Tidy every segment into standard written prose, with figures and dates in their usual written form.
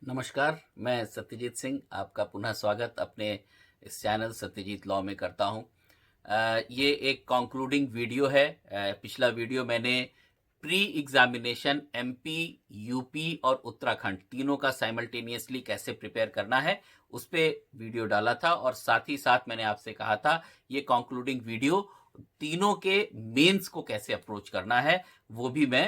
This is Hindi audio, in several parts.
नमस्कार, मैं सत्यजीत सिंह आपका पुनः स्वागत अपने इस चैनल सत्यजीत लॉ में करता हूं। ये एक कंक्लूडिंग वीडियो है। पिछला वीडियो मैंने प्री एग्जामिनेशन एमपी, यूपी और उत्तराखंड तीनों का साइमल्टेनियसली कैसे प्रिपेयर करना है उस पे वीडियो डाला था, और साथ ही साथ मैंने आपसे कहा था ये कंक्लूडिंग वीडियो तीनों के मेंस को कैसे अप्रोच करना है वो भी मैं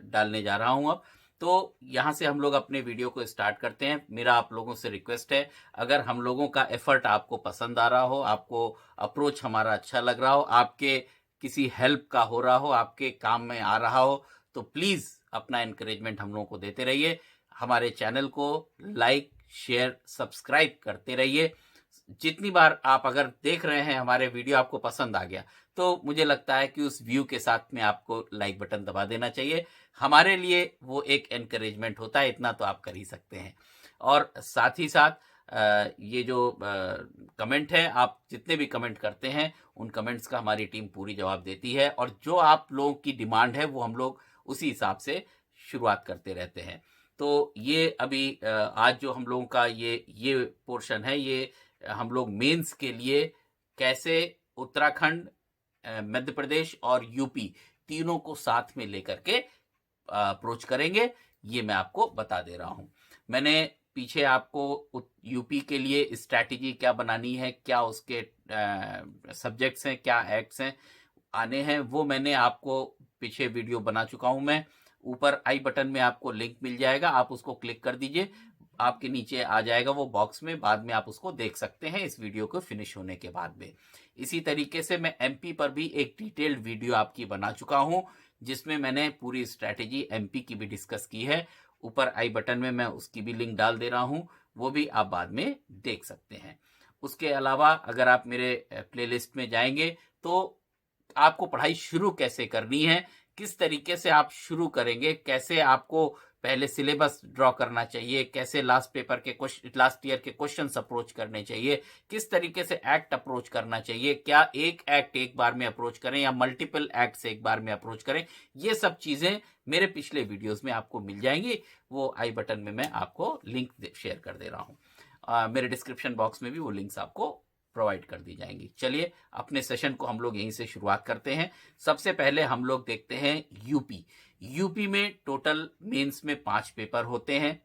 डालने जा रहा हूं अब। तो यहाँ से हम लोग अपने वीडियो को स्टार्ट करते हैं। मेरा आप लोगों से रिक्वेस्ट है, अगर हम लोगों का एफर्ट आपको पसंद आ रहा हो, आपको अप्रोच हमारा अच्छा लग रहा हो, आपके किसी हेल्प का हो रहा हो, आपके काम में आ रहा हो, तो प्लीज़ अपना एनकरेजमेंट हम लोगों को देते रहिए। हमारे चैनल को लाइक, शेयर, सब्सक्राइब करते रहिए। जितनी बार आप अगर देख रहे हैं हमारे वीडियो, आपको पसंद आ गया, तो मुझे लगता है कि उस व्यू के साथ में आपको लाइक बटन दबा देना चाहिए। हमारे लिए वो एक एनकरेजमेंट होता है, इतना तो आप कर ही सकते हैं। और साथ ही साथ ये जो कमेंट है, आप जितने भी कमेंट करते हैं उन कमेंट्स का हमारी टीम पूरी जवाब देती है, और जो आप लोगों की डिमांड है वो हम लोग उसी हिसाब से शुरुआत करते रहते हैं। तो ये अभी आज जो हम लोगों का ये पोर्शन है, ये हम लोग मेंस के लिए कैसे उत्तराखंड, मध्य प्रदेश और यूपी तीनों को साथ में लेकर के अप्रोच करेंगे, ये मैं आपको बता दे रहा हूं। मैंने पीछे आपको यूपी के लिए स्ट्रैटेजी क्या बनानी है, क्या उसके सब्जेक्ट्स हैं, क्या एक्ट्स हैं आने हैं, वो मैंने आपको पीछे वीडियो बना चुका हूं। मैं ऊपर आई बटन में आपको लिंक मिल जाएगा, आप उसको क्लिक कर दीजिए, आपके नीचे आ जाएगा वो बॉक्स में, बाद में आप उसको देख सकते हैं इस वीडियो को फिनिश होने के बाद में। इसी तरीके से मैं एमपी पर भी एक डिटेल्ड वीडियो आपकी बना चुका हूं, जिसमें मैंने पूरी स्ट्रैटेजी एमपी की भी डिस्कस की है। ऊपर आई बटन में मैं उसकी भी लिंक डाल दे रहा हूं, वो भी आप बाद में देख सकते हैं। उसके अलावा अगर आप मेरे प्लेलिस्ट में जाएंगे तो आपको पढ़ाई शुरू कैसे करनी है, किस तरीके से आप शुरू करेंगे, कैसे आपको पहले सिलेबस ड्रॉ करना चाहिए, कैसे लास्ट ईयर के क्वेश्चंस अप्रोच करने चाहिए, किस तरीके से एक्ट अप्रोच करना चाहिए, क्या एक एक्ट एक बार में अप्रोच करें या मल्टीपल एक्ट से एक बार में अप्रोच करें, ये सब चीजें मेरे पिछले वीडियोस में आपको मिल जाएंगी। वो आई बटन में मैं आपको लिंक शेयर कर दे रहा हूं। मेरे डिस्क्रिप्शन बॉक्स में भी वो लिंक्स आपको प्रोवाइड कर दी जाएंगी। चलिए अपने सेशन को हम लोग यहीं से शुरुआत करते हैं। सबसे पहले हम लोग देखते हैं यूपी। यूपी में टोटल मेंस में 5 पेपर होते हैं,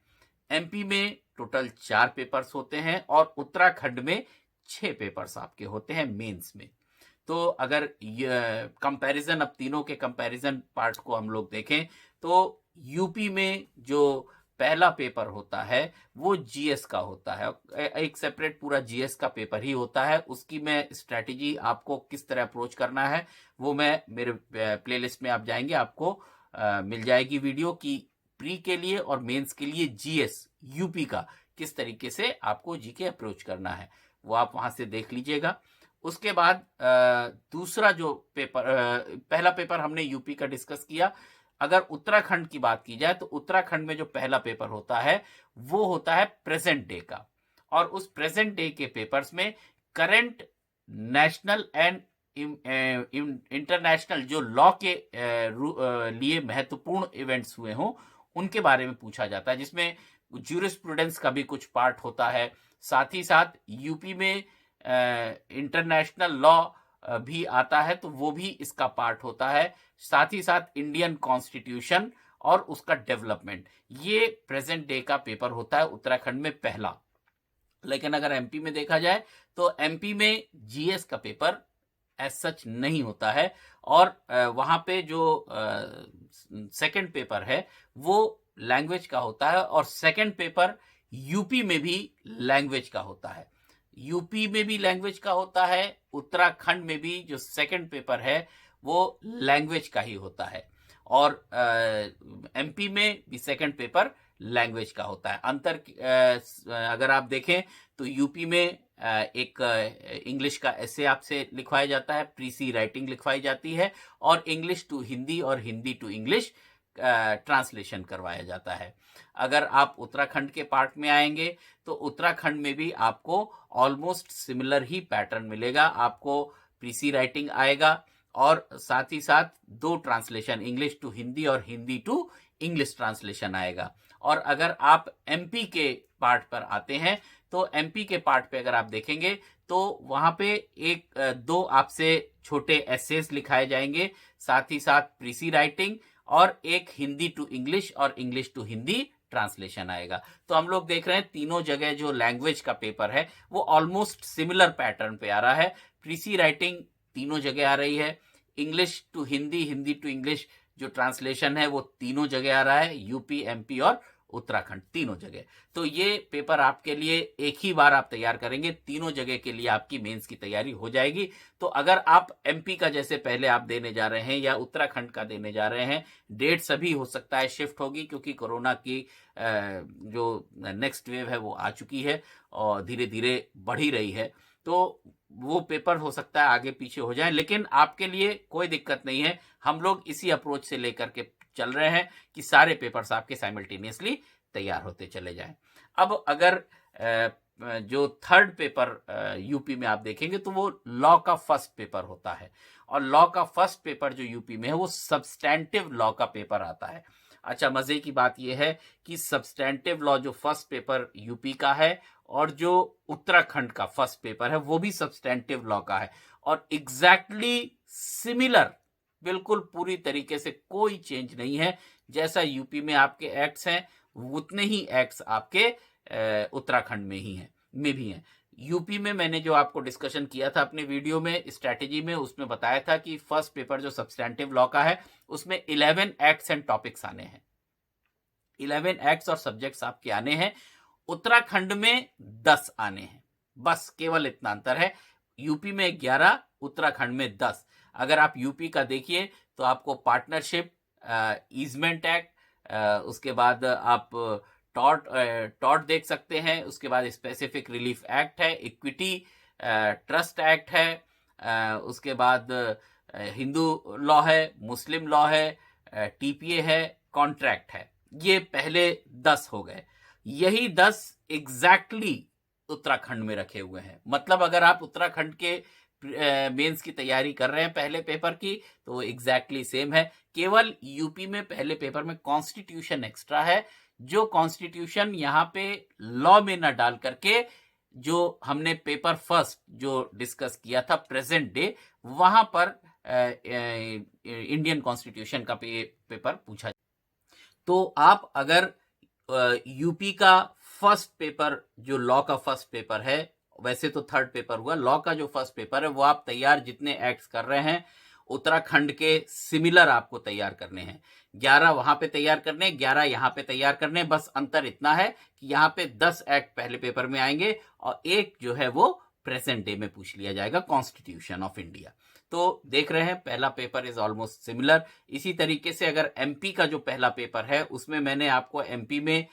एमपी में टोटल 4 पेपर्स होते हैं, और उत्तराखंड में 6 पेपर्स आपके होते हैं मेंस में। तो अगर कंपैरिजन, अब तीनों के कंपैरिजन पार्ट को हम लोग देखें, तो यूपी में जो पहला पेपर होता है वो जीएस का होता है। एक सेपरेट पूरा जीएस का पेपर ही होता है। उसकी मैं स्ट्रैटेजी, आपको किस तरह अप्रोच करना है, वो मैं मेरे प्लेलिस्ट में आप जाएंगे, आपको मिल जाएगी वीडियो की प्री के लिए और मेंस के लिए जीएस यूपी का किस तरीके से आपको जी के अप्रोच करना है, वो आप वहां से देख लीजिएगा। उसके बाद दूसरा जो पेपर, पहला पेपर हमने यूपी का डिस्कस किया। अगर उत्तराखंड की बात की जाए तो उत्तराखंड में जो पहला पेपर होता है वो होता है प्रेजेंट डे का, और उस प्रेजेंट डे के पेपर्स में करंट, नेशनल एंड इंटरनेशनल जो लॉ के लिए महत्वपूर्ण इवेंट्स हुए हों उनके बारे में पूछा जाता है, जिसमें ज्यूरिस्प्रूडेंस का भी कुछ पार्ट होता है। साथ ही साथ यूपी में इंटरनेशनल लॉ भी आता है, तो वो भी इसका पार्ट होता है। साथ ही साथ इंडियन कॉन्स्टिट्यूशन और उसका डेवलपमेंट, ये प्रेजेंट डे का पेपर होता है उत्तराखंड में पहला। लेकिन अगर एमपी में देखा जाए तो एमपी में जीएस का पेपर एज सच नहीं होता है, और वहां पे जो सेकंड पेपर है वो लैंग्वेज का होता है, और सेकंड पेपर यूपी में भी लैंग्वेज का होता है। यूपी में भी लैंग्वेज का होता है, उत्तराखंड में भी जो सेकंड पेपर है वो लैंग्वेज का ही होता है, और एमपी में भी सेकंड पेपर लैंग्वेज का होता है। अंतर अगर आप देखें तो यूपी में एक इंग्लिश का ऐसे आपसे लिखवाया जाता है, प्रीसी राइटिंग लिखवाई जाती है, और इंग्लिश टू हिंदी और हिंदी टू इंग्लिश ट्रांसलेशन करवाया जाता है। अगर आप उत्तराखंड के पार्ट में आएंगे तो उत्तराखंड में भी आपको ऑलमोस्ट सिमिलर ही पैटर्न मिलेगा। आपको प्रीसी राइटिंग आएगा, और साथ ही साथ 2 ट्रांसलेशन, इंग्लिश टू हिंदी और हिंदी टू इंग्लिश ट्रांसलेशन आएगा। और अगर आप एमपी के पार्ट पर आते हैं तो एमपी के पार्ट पे अगर आप देखेंगे तो वहां पे दो आपसे छोटे एसेस लिखाए जाएंगे, साथ ही साथ प्रीसी राइटिंग और एक हिंदी टू इंग्लिश और इंग्लिश टू हिंदी ट्रांसलेशन आएगा। तो हम लोग देख रहे हैं तीनों जगह जो लैंग्वेज का पेपर है वो ऑलमोस्ट सिमिलर पैटर्न पे आ रहा है। प्रीसी राइटिंग तीनों जगह आ रही है, English to Hindi, Hindi to English जो ट्रांसलेशन है वो तीनों जगह आ रहा है, यूपी, एमपी और उत्तराखंड तीनों जगह। तो ये पेपर आपके लिए एक ही बार आप तैयार करेंगे, तीनों जगह के लिए आपकी मेंस की तैयारी हो जाएगी। तो अगर आप एमपी का जैसे पहले आप देने जा रहे हैं या उत्तराखंड का देने जा रहे हैं, डेट सभी हो सकता है शिफ्ट होगी क्योंकि कोरोना की जो नेक्स्ट वेव है वो आ चुकी है और धीरे धीरे बढ़ ही रही है। तो वो पेपर हो सकता है आगे पीछे हो जाए, लेकिन आपके लिए कोई दिक्कत नहीं है। हम लोग इसी अप्रोच से लेकर के चल रहे हैं कि सारे पेपर्स आपके साइमल्टेनियसली तैयार होते चले जाएं। अब अगर जो थर्ड पेपर यूपी में आप देखेंगे तो वो लॉ का फर्स्ट पेपर होता है, और लॉ का फर्स्ट पेपर जो यूपी में है वो सब्सटैंटिव लॉ का पेपर आता है। अच्छा, मजे की बात यह है कि सब्सटैंटिव लॉ जो फर्स्ट पेपर यूपी का है और जो उत्तराखंड का फर्स्ट पेपर है वो भी सब्सटैंटिव लॉ का है, और एग्जैक्टली सिमिलर, बिल्कुल पूरी तरीके से कोई चेंज नहीं है। जैसा यूपी में आपके एक्ट्स हैं उतने ही एक्ट्स आपके उत्तराखंड में भी हैं। यूपी में मैंने जो आपको डिस्कशन किया था अपने वीडियो में स्ट्रैटेजी में, उसमें बताया था कि फर्स्ट पेपर जो सब्सटैंटिव लॉ का है उसमें 11 एक्ट्स एंड टॉपिक्स आने हैं, 11 एक्ट्स और सब्जेक्ट्स आपके आने हैं। उत्तराखंड में 10 आने हैं, बस केवल इतना अंतर है। यूपी में 11, उत्तराखंड में 10। अगर आप यूपी का देखिए तो आपको पार्टनरशिप, ईजमेंट एक्ट, उसके बाद आप टॉर्ट देख सकते हैं, उसके बाद स्पेसिफिक रिलीफ एक्ट है, इक्विटी ट्रस्ट एक्ट है, उसके बाद हिंदू लॉ है, मुस्लिम लॉ है, टीपीए है, कॉन्ट्रैक्ट है। ये पहले 10 हो गए, यही 10 एग्जैक्टली उत्तराखंड में रखे हुए हैं। मतलब अगर आप उत्तराखंड के मेंस की तैयारी कर रहे हैं पहले पेपर की तो वो एग्जैक्टली सेम है। केवल यूपी में पहले पेपर में कॉन्स्टिट्यूशन एक्स्ट्रा है, जो कॉन्स्टिट्यूशन यहाँ पे लॉ में ना डाल करके जो हमने पेपर फर्स्ट जो डिस्कस किया था प्रेजेंट डे, वहां पर इंडियन कॉन्स्टिट्यूशन का पेपर पूछा। तो आप अगर यूपी का फर्स्ट पेपर जो लॉ का फर्स्ट पेपर है, वैसे तो थर्ड पेपर हुआ, लॉ का जो फर्स्ट पेपर है वो आप तैयार जितने एक्ट्स कर रहे हैं उत्तराखंड के सिमिलर आपको तैयार करने हैं। 11 वहां पे तैयार करने, 11 यहाँ पे तैयार करने। बस अंतर इतना है कि यहाँ पे 10 एक्ट पहले पेपर में आएंगे और एक जो है वो प्रेजेंट डे में पूछ लिया जाएगा, कॉन्स्टिट्यूशन ऑफ इंडिया। तो देख रहे हैं पहला पेपर इज ऑलमोस्ट सिमिलर। इसी तरीके से अगर एमपी का जो पहला पेपर है उसमें मैंने आपको एमपी में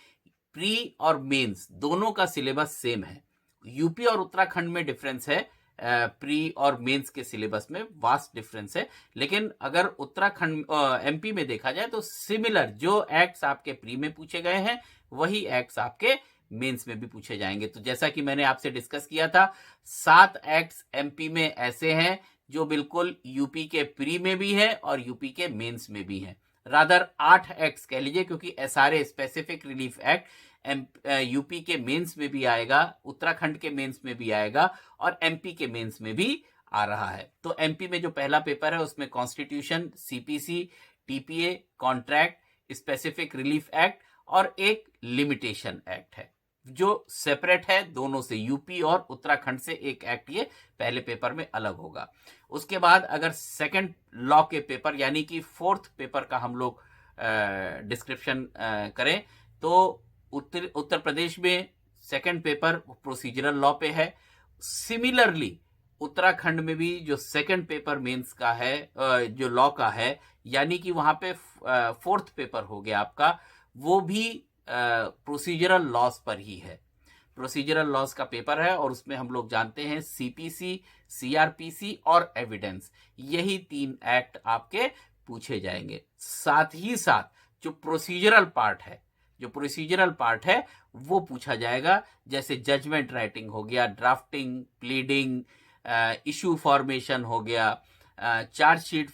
प्री और मेंस दोनों का सिलेबस सेम है। यूपी और उत्तराखंड में डिफरेंस है, प्री और मेंस के सिलेबस में वास्ट डिफरेंस है, लेकिन अगर उत्तराखंड एमपी में देखा जाए तो सिमिलर जो एक्ट्स आपके प्री में पूछे गए हैं वही एक्ट्स आपके मेंस में भी पूछे जाएंगे। तो जैसा कि मैंने आपसे डिस्कस किया था, 7 एक्ट्स एमपी में ऐसे हैं जो बिल्कुल यूपी के प्री में भी है और यूपी के मेंस में भी है। रादर 8 एक्ट्स कह लीजिए, क्योंकि SRA specific relief act UP के मेंस में भी आएगा, उत्तराखंड के मेंस में भी आएगा और एमपी के मेंस में भी आ रहा है। तो एमपी में जो पहला पेपर है उसमें constitution, CPC, TPA, contract, specific relief act और एक लिमिटेशन एक्ट है जो सेपरेट है दोनों से, यूपी और उत्तराखंड से एक एक्ट ये पहले पेपर में अलग होगा। उसके बाद अगर सेकंड लॉ के पेपर यानी कि फोर्थ पेपर का हम लोग डिस्क्रिप्शन करें तो उत्तर प्रदेश में सेकंड पेपर प्रोसीजरल लॉ पे है। सिमिलरली उत्तराखंड में भी जो सेकंड पेपर मेंस का है, जो लॉ का है, यानी कि वहां पे फोर्थ पेपर हो गया आपका, वो भी प्रोसीजरल लॉस पर ही है। प्रोसीजरल लॉस का पेपर है और उसमें हम लोग जानते हैं सीपीसी, सीआरपीसी और एविडेंस, यही 3 एक्ट आपके पूछे जाएंगे। साथ ही साथ जो प्रोसीजरल पार्ट है वो पूछा जाएगा, जैसे जजमेंट राइटिंग हो गया, ड्राफ्टिंग, प्लीडिंग, इशू फॉर्मेशन हो गया, चार्जशीट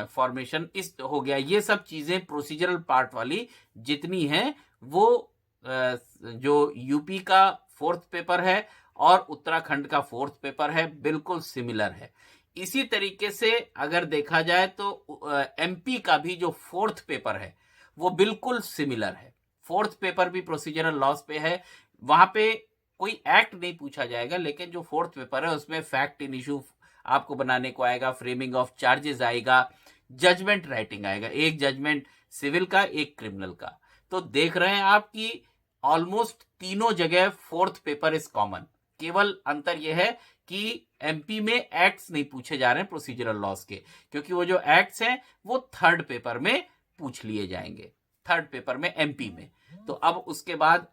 फॉर्मेशन इस हो गया, ये सब चीजें प्रोसीजरल पार्ट वाली जितनी हैं वो जो यूपी का फोर्थ पेपर है और उत्तराखंड का फोर्थ पेपर है, बिल्कुल सिमिलर है। इसी तरीके से अगर देखा जाए तो एमपी का भी जो फोर्थ पेपर है वो बिल्कुल सिमिलर है। फोर्थ पेपर भी प्रोसीजरल लॉस पे है, वहां पे कोई एक्ट नहीं पूछा जाएगा, लेकिन जो फोर्थ पेपर है उसमें फैक्ट इन इशू आपको बनाने को आएगा, फ्रेमिंग ऑफ चार्जेस आएगा, जजमेंट राइटिंग आएगा, एक जजमेंट सिविल का, एक क्रिमिनल का। तो देख रहे हैं आप कि ऑलमोस्ट तीनों जगह फोर्थ पेपर इज कॉमन। केवल अंतर यह है कि एमपी में एक्ट्स नहीं पूछे जा रहे हैं प्रोसीजरल लॉस के, क्योंकि वो जो एक्ट्स हैं वो थर्ड पेपर में पूछ लिए जाएंगे, थर्ड पेपर में एमपी में। तो अब उसके बाद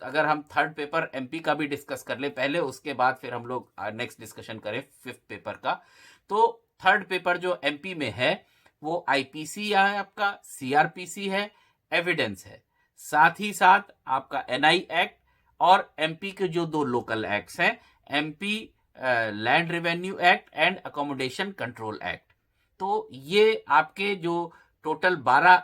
अगर हम थर्ड पेपर एमपी का भी डिस्कस कर ले पहले, उसके बाद फिर हम लोग नेक्स्ट डिस्कशन करें फिफ्थ पेपर का। तो थर्ड पेपर जो एमपी में है वो आईपीसी है, आपका सीआरपीसी है, एविडेंस है, साथ ही साथ आपका एनआई एक्ट और एमपी के जो दो लोकल एक्ट्स हैं, MP land revenue act and accommodation control act. तो ये आपके जो टोटल 12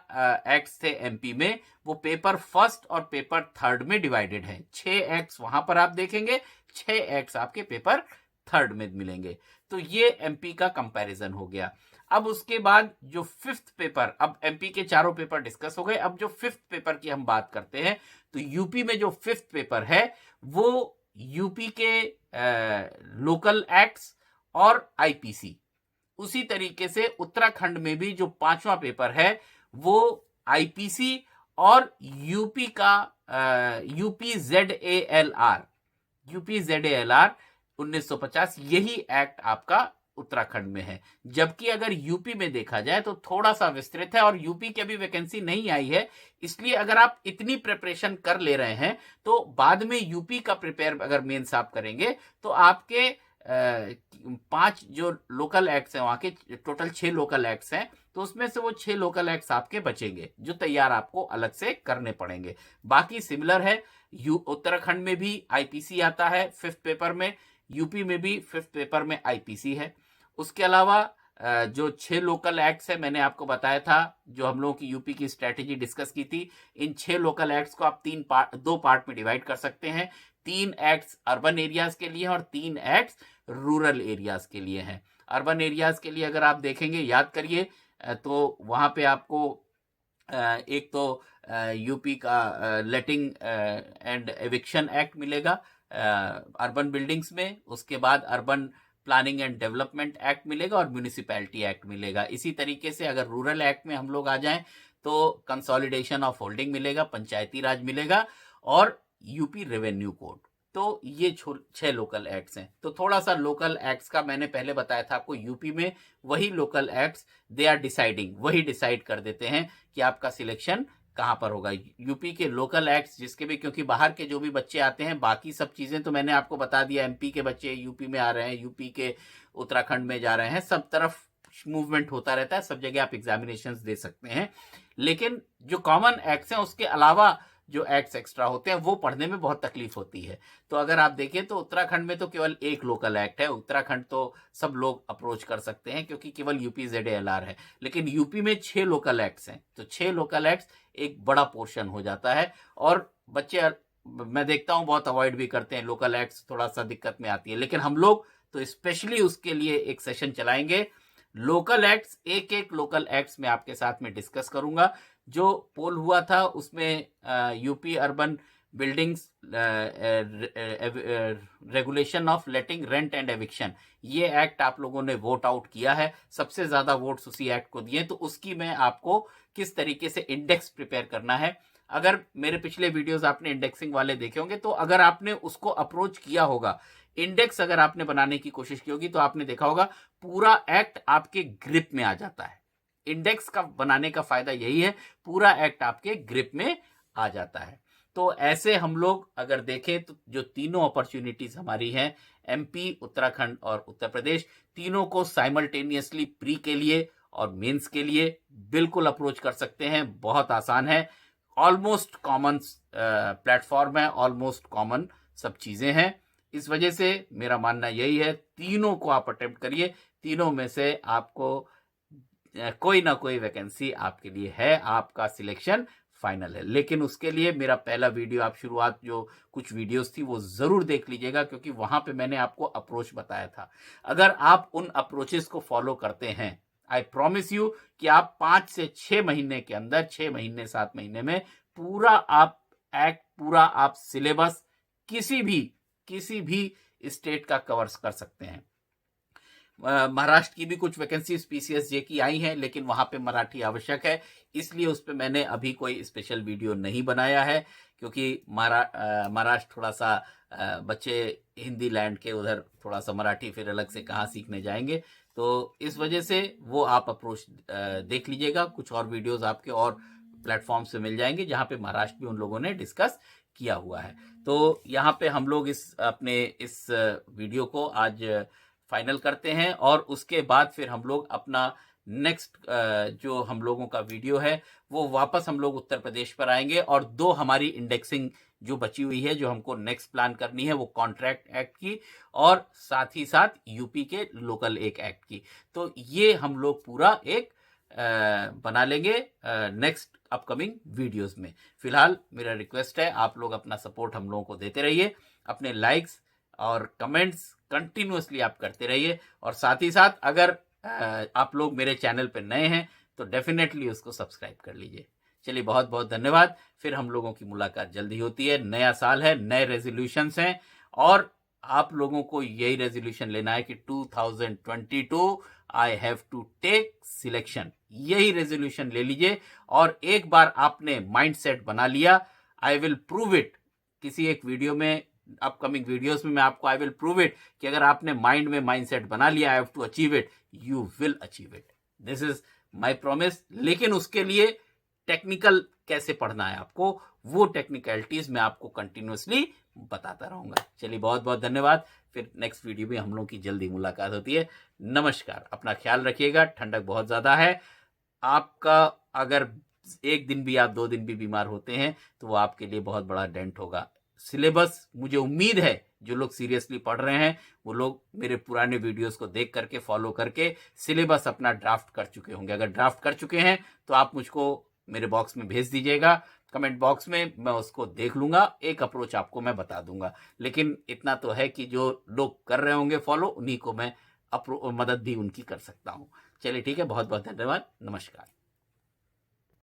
एक्ट्स थे एमपी में, वो पेपर फर्स्ट और पेपर थर्ड में डिवाइडेड है। 6 एक्ट्स वहां पर आप देखेंगे, 6 एक्ट्स आपके पेपर थर्ड में मिलेंगे। तो ये एमपी का कंपैरिजन हो गया। अब उसके बाद जो फिफ्थ पेपर, अब एमपी के चारों पेपर डिस्कस हो गए, अब जो फिफ्थ पेपर की हम बात करते हैं, तो यूपी में जो फिफ्थ पेपर है वो यूपी के लोकल एक्ट्स और आईपीसी। उसी तरीके से उत्तराखंड में भी जो पांचवा पेपर है वो आईपीसी और यूपी का यूपीजेडएएलआर 1950, यही एक्ट आपका उत्तराखंड में है। जबकि अगर यूपी में देखा जाए तो थोड़ा सा विस्तृत है और यूपी की अभी वैकेंसी नहीं आई है, इसलिए अगर आप इतनी प्रिपरेशन कर ले रहे हैं तो बाद में यूपी का प्रिपेयर अगर मेंस आप करेंगे तो आपके 5 जो लोकल एक्ट्स हैं, वहां के टोटल 6 लोकल एक्ट्स हैं, तो उसमें से वो 6 लोकल एक्ट्स आपके बचेंगे जो तैयार आपको अलग से करने पड़ेंगे। बाकी सिमिलर है, उत्तराखंड में भी आईपीसी आता है फिफ्थ पेपर में, यूपी में भी फिफ्थ पेपर में आईपीसी है। उसके अलावा जो 6 लोकल एक्ट्स है, मैंने आपको बताया था जो हम लोगों की यूपी की स्ट्रेटेजी डिस्कस की थी, इन 6 लोकल एक्ट्स को आप 2 पार्ट में डिवाइड कर सकते हैं। 3 एक्ट्स अर्बन एरियाज के लिए और 3 एक्ट्स रूरल एरियाज के लिए हैं। अर्बन एरियाज के लिए अगर आप देखेंगे, याद करिए, तो वहां पे आपको एक तो यूपी का लेटिंग एंड एविक्शन एक्ट मिलेगा अर्बन बिल्डिंग्स में, उसके बाद urban planning and development act मिलेगा और म्यूनिसिपैलिटी एक्ट मिलेगा। इसी तरीके से अगर रूरल एक्ट में हम लोग आ जाएं तो कंसोलिडेशन ऑफ होल्डिंग मिलेगा, पंचायती राज मिलेगा और यूपी रेवेन्यू कोड। तो ये 6 लोकल एक्ट्स हैं। तो थोड़ा सा लोकल एक्ट्स का मैंने पहले बताया था आपको, यूपी में वही local acts they are deciding, वही डिसाइड कर देते हैं कि आपका सिलेक्शन कहां पर होगा। यूपी के लोकल एक्ट्स जिसके भी, क्योंकि बाहर के जो भी बच्चे आते हैं, बाकी सब चीजें तो मैंने आपको बता दिया, एमपी के बच्चे यूपी में आ रहे हैं, यूपी के उत्तराखंड में जा रहे हैं, सब तरफ मूवमेंट होता रहता है, सब जगह आप एग्जामिनेशंस दे सकते हैं। लेकिन जो कॉमन एक्ट्स हैं उसके अलावा जो एक्ट्स एक्स्ट्रा होते हैं वो पढ़ने में बहुत तकलीफ होती है। तो अगर आप देखें तो उत्तराखंड में तो केवल एक लोकल एक्ट है, उत्तराखंड तो सब लोग अप्रोच कर सकते हैं क्योंकि केवल यूपीजेडएलआर है। लेकिन यूपी में 6 लोकल एक्ट्स हैं, तो 6 लोकल एक्ट्स एक बड़ा पोर्शन हो जाता है और बच्चे मैं देखता हूं बहुत अवॉइड भी करते हैं, लोकल एक्ट्स थोड़ा सा दिक्कत में आती है। लेकिन हम लोग तो स्पेशली उसके लिए एक सेशन चलाएंगे, लोकल एक्ट्स, एक एक लोकल एक्ट्स में आपके साथ में डिस्कस करूंगा। जो पोल हुआ था उसमें UP urban buildings regulation of letting rent and eviction, ये एक्ट आप लोगों ने वोट आउट किया है, सबसे ज्यादा वोट्स उसी एक्ट को दिए। तो उसकी मैं आपको किस तरीके से इंडेक्स प्रिपेयर करना है, अगर मेरे पिछले वीडियोस आपने इंडेक्सिंग वाले देखे होंगे तो अगर आपने उसको अप्रोच किया होगा, इंडेक्स अगर आपने बनाने की कोशिश की होगी तो आपने देखा होगा पूरा एक्ट आपके ग्रिप में आ जाता है। इंडेक्स का बनाने का फायदा यही है, पूरा एक्ट आपके ग्रिप में आ जाता है। तो ऐसे हम लोग अगर देखें तो जो तीनों अपॉर्चुनिटीज हमारी हैं, एमपी, उत्तराखंड और उत्तर प्रदेश, तीनों को साइमल्टेनियसली प्री के लिए और मेंस के लिए बिल्कुल अप्रोच कर सकते हैं। बहुत आसान है, ऑलमोस्ट कॉमन प्लेटफॉर्म है, ऑलमोस्ट कॉमन सब चीजें हैं। इस वजह से मेरा मानना यही है, तीनों को आप अटेम्प्ट करिए, तीनों में से आपको कोई ना कोई वैकेंसी आपके लिए है, आपका सिलेक्शन फाइनल है। लेकिन उसके लिए मेरा पहला वीडियो, आप शुरुआत जो कुछ वीडियोस थी वो जरूर देख लीजिएगा, क्योंकि वहां पे मैंने आपको अप्रोच बताया था। अगर आप उन अप्रोचेस को फॉलो करते हैं, आई प्रॉमिस यू कि आप 5 से 6 महीने के अंदर, 6 महीने 7 महीने में पूरा आप एक्ट, पूरा आप सिलेबस किसी भी स्टेट का कवर कर सकते हैं। महाराष्ट्र की भी कुछ वैकेंसीज पीसीएसजे की आई हैं, लेकिन वहां पे मराठी आवश्यक है, इसलिए उस पर मैंने अभी कोई स्पेशल वीडियो नहीं बनाया है, क्योंकि महाराष्ट्र थोड़ा सा बच्चे हिंदी लैंड के उधर थोड़ा सा मराठी फिर अलग से कहाँ सीखने जाएंगे। तो इस वजह से वो आप अप्रोच देख लीजिएगा, कुछ और वीडियोस आपके और प्लेटफॉर्म से मिल जाएंगे जहां पे महाराष्ट्र भी उन लोगों ने डिस्कस किया हुआ है। तो यहाँ पे हम लोग इस वीडियो को आज फाइनल करते हैं, और उसके बाद फिर हम लोग अपना नेक्स्ट जो हम लोगों का वीडियो है वो वापस हम लोग उत्तर प्रदेश पर आएंगे, और 2 हमारी इंडेक्सिंग जो बची हुई है, जो हमको नेक्स्ट प्लान करनी है, वो कॉन्ट्रैक्ट एक्ट की और साथ ही साथ यूपी के लोकल एक एक्ट की। तो ये हम लोग पूरा एक बना लेंगे नेक्स्ट अपकमिंग वीडियोस में। फिलहाल मेरा रिक्वेस्ट है, आप लोग अपना सपोर्ट हम लोगों को देते रहिए, अपने लाइक्स और कमेंट्स कंटिन्यूअसली आप करते रहिए, और साथ ही साथ अगर आप लोग मेरे चैनल पे नए हैं तो डेफिनेटली उसको सब्सक्राइब कर लीजिए। चलिए, बहुत बहुत धन्यवाद। फिर हम लोगों की मुलाकात जल्दी होती है। नया साल है, नए रेजोल्यूशंस हैं, और आप लोगों को यही रेजोल्यूशन लेना है कि 2022 I have to take selection. यही रेजोल्यूशन ले लीजिए, और एक बार आपने माइंडसेट बना लिया, आई विल प्रूव इट। किसी एक वीडियो में, अपकमिंग वीडियोस में मैं आपको आई विल प्रूव इट कि अगर आपने माइंड में माइंडसेट बना लिया, I have to achieve it, you will achieve it. This is my promise. लेकिन उसके लिए टेक्निकल कैसे पढ़ना है आपको, वो टेक्निकलिटीज मैं आपको कंटिन्यूअसली बताता रहूंगा। चलिए, बहुत बहुत धन्यवाद। फिर नेक्स्ट वीडियो में हम लोग की जल्दी मुलाकात होती है। नमस्कार, अपना ख्याल रखिएगा। ठंडक बहुत ज्यादा है। आपका अगर एक दिन भी, आप 2 दिन भी बीमार होते हैं तो वो आपके लिए बहुत बड़ा डेंट होगा। सिलेबस, मुझे उम्मीद है जो लोग सीरियसली पढ़ रहे हैं वो लोग मेरे पुराने वीडियोस को देख करके, फॉलो करके सिलेबस अपना ड्राफ्ट कर चुके होंगे। अगर ड्राफ्ट कर चुके हैं तो आप मुझको मेरे बॉक्स में भेज दीजिएगा, कमेंट बॉक्स में, मैं उसको देख लूंगा, एक अप्रोच आपको मैं बता दूंगा। लेकिन इतना तो है कि जो लोग कर रहे होंगे फॉलो, उन्हीं को मैं मदद भी उनकी कर सकता हूं। चलिए, ठीक है, बहुत बहुत धन्यवाद। नमस्कार।